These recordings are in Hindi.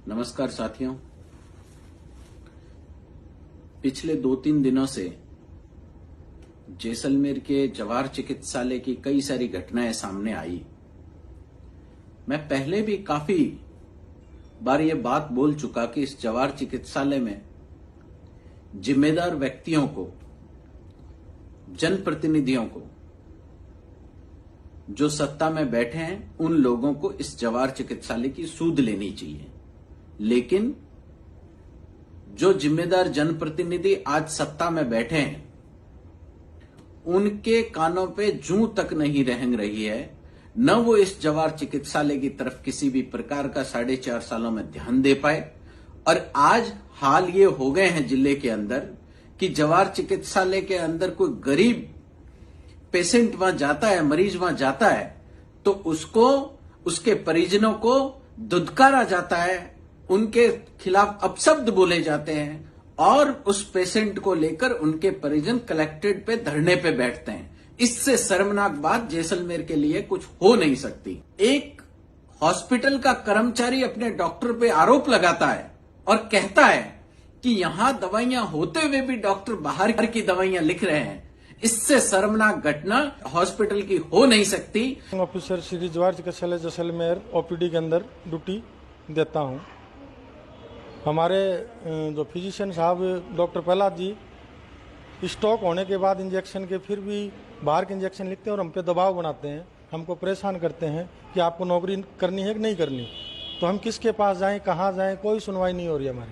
नमस्कार साथियों। पिछले 2-3 दिनों से जैसलमेर के जवाहर चिकित्सालय की कई सारी घटनाएं सामने आई। मैं पहले भी काफी बार ये बात बोल चुका कि इस जवाहर चिकित्सालय में जिम्मेदार व्यक्तियों को, जनप्रतिनिधियों को, जो सत्ता में बैठे हैं, उन लोगों को इस जवाहर चिकित्सालय की सूद लेनी चाहिए। लेकिन जो जिम्मेदार जनप्रतिनिधि आज सत्ता में बैठे हैं, उनके कानों पे जूं तक नहीं रेंग रही है, न वो इस जवाहर चिकित्सालय की तरफ किसी भी प्रकार का 4.5 सालों में ध्यान दे पाए। और आज हाल ये हो गए हैं जिले के अंदर कि जवाहर चिकित्सालय के अंदर कोई गरीब पेशेंट वहां जाता है, मरीज वहां जाता है, तो उसको, उसके परिजनों को धुतकारा जाता है, उनके खिलाफ अपशब्द बोले जाते हैं और उस पेशेंट को लेकर उनके परिजन कलेक्ट्रेट पे धरने पे बैठते हैं। इससे शर्मनाक बात जैसलमेर के लिए कुछ हो नहीं सकती। एक हॉस्पिटल का कर्मचारी अपने डॉक्टर पे आरोप लगाता है और कहता है कि यहां दवाइयां होते हुए भी डॉक्टर बाहर की दवाइयां लिख रहे हैं। इससे शर्मनाक घटना हॉस्पिटल की हो नहीं सकती। ऑफिसर श्री जवाहर चिकित्सालय जैसलमेर ओपीडी के अंदर ड्यूटी देता हूं। हमारे जो फिजिशियन साहब डॉक्टर प्रहलाद जी स्ट्रोक होने के बाद इंजेक्शन के फिर भी बाहर के इंजेक्शन लिखते हैं और हम पे दबाव बनाते हैं, हमको परेशान करते हैं कि आपको नौकरी करनी है कि नहीं करनी। तो हम किसके पास जाएं, कहाँ जाएं, कोई सुनवाई नहीं हो रही हमारी।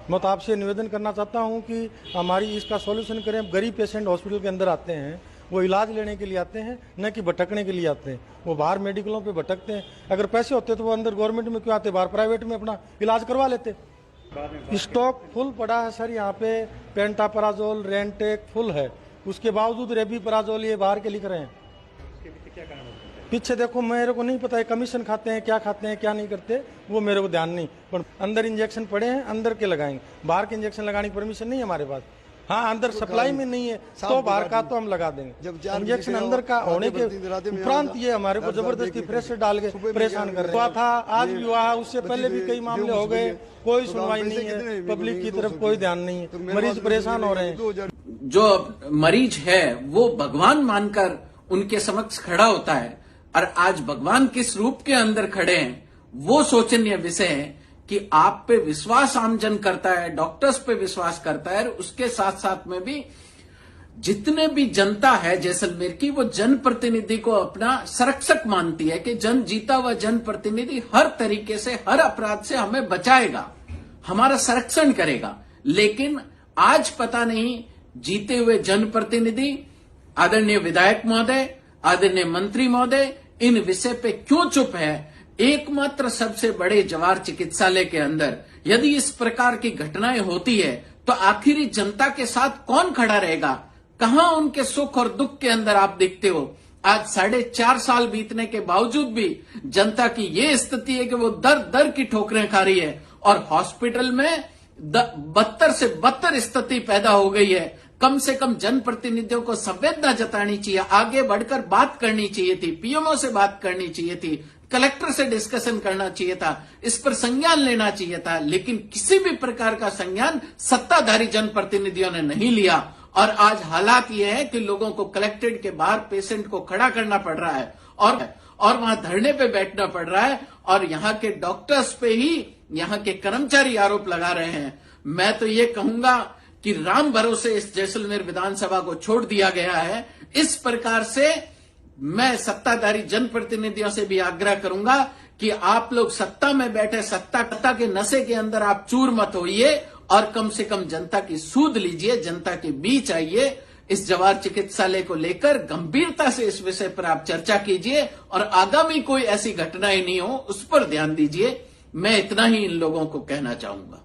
मैं तो आपसे निवेदन करना चाहता हूं कि हमारी इसका सॉल्यूशन करें। गरीब पेशेंट हॉस्पिटल के अंदर आते हैं, वो इलाज लेने के लिए आते हैं, न कि भटकने के लिए आते हैं। वो बाहर मेडिकलों पे भटकते हैं। अगर पैसे होते तो वो अंदर गवर्नमेंट में क्यों आते, बाहर प्राइवेट में अपना इलाज करवा लेते। स्टॉक फुल पड़ा है सर, यहाँ पे पेंटापराजोल, रेंटेक फुल है, उसके बावजूद रेबीपराजोल ये बाहर के लिख रहे हैं। पीछे देखो, मेरे को नहीं पता है कमीशन खाते हैं, क्या नहीं करते, वो मेरे को ध्यान नहीं। पर अंदर इंजेक्शन पड़े हैं, अंदर के लगाएंगे। बाहर के इंजेक्शन लगाने की परमिशन नहीं है हमारे पास। हाँ, अंदर सप्लाई में नहीं है तो बाहर का तो हम लगा देंगे। इंजेक्शन अंदर का होने के उपरांत ये हमारे को जबरदस्ती प्रेशर डाल के परेशान कर रहे हैं। था आज भी हुआ है, उससे पहले भी कई मामले हो गए, कोई सुनवाई नहीं है, पब्लिक की तरफ कोई ध्यान नहीं है, मरीज परेशान हो रहे हैं। जो मरीज है वो भगवान मानकर उनके समक्ष खड़ा होता है, और आज भगवान किस रूप के अंदर खड़े हैं वो सोचनीय विषय है कि आप पे विश्वास आमजन करता है, डॉक्टर्स पे विश्वास करता है, और उसके साथ साथ में भी जितने भी जनता है जैसलमेर की, वो जनप्रतिनिधि को अपना संरक्षक मानती है कि जन जीता हुआ जनप्रतिनिधि हर तरीके से, हर अपराध से हमें बचाएगा, हमारा संरक्षण करेगा। लेकिन आज पता नहीं जीते हुए जनप्रतिनिधि, आदरणीय विधायक महोदय, आदरणीय मंत्री महोदय, इन विषय पे क्यों चुप है। एकमात्र सबसे बड़े जवाहर चिकित्सालय के अंदर यदि इस प्रकार की घटनाएं होती है तो आखिरी जनता के साथ कौन खड़ा रहेगा? कहां उनके सुख और दुख के अंदर आप दिखते हो? आज 4.5 साल बीतने के बावजूद भी जनता की ये स्थिति है कि वो दर दर की ठोकरें खा रही है, और हॉस्पिटल में बदतर से बदतर स्थिति पैदा हो गई है। कम से कम जनप्रतिनिधियों को संवेदना जतानी चाहिए, आगे बढ़कर बात करनी चाहिए थी, पीएमओ से बात करनी चाहिए थी, कलेक्टर से डिस्कशन करना चाहिए था, इस पर संज्ञान लेना चाहिए था। लेकिन किसी भी प्रकार का संज्ञान सत्ताधारी जनप्रतिनिधियों ने नहीं लिया, और आज हालात ये है कि लोगों को कलेक्ट्रेट के बाहर पेशेंट को खड़ा करना पड़ रहा है और वहां धरने पे बैठना पड़ रहा है, और यहाँ के डॉक्टर्स पे ही यहाँ के कर्मचारी आरोप लगा रहे हैं। मैं तो ये कहूंगा कि राम भरोसे इस जैसलमेर विधानसभा को छोड़ दिया गया है। इस प्रकार से मैं सत्ताधारी जनप्रतिनिधियों से भी आग्रह करूंगा कि आप लोग सत्ता में बैठे, सत्ता के नशे के अंदर आप चूर मत होइए, और कम से कम जनता की सूद लीजिए, जनता के बीच आइए। इस जवाहर चिकित्सालय को लेकर गंभीरता से इस विषय पर आप चर्चा कीजिए, और आगामी कोई ऐसी घटनाएं नहीं हो उस पर ध्यान दीजिए। मैं इतना ही इन लोगों को कहना चाहूंगा।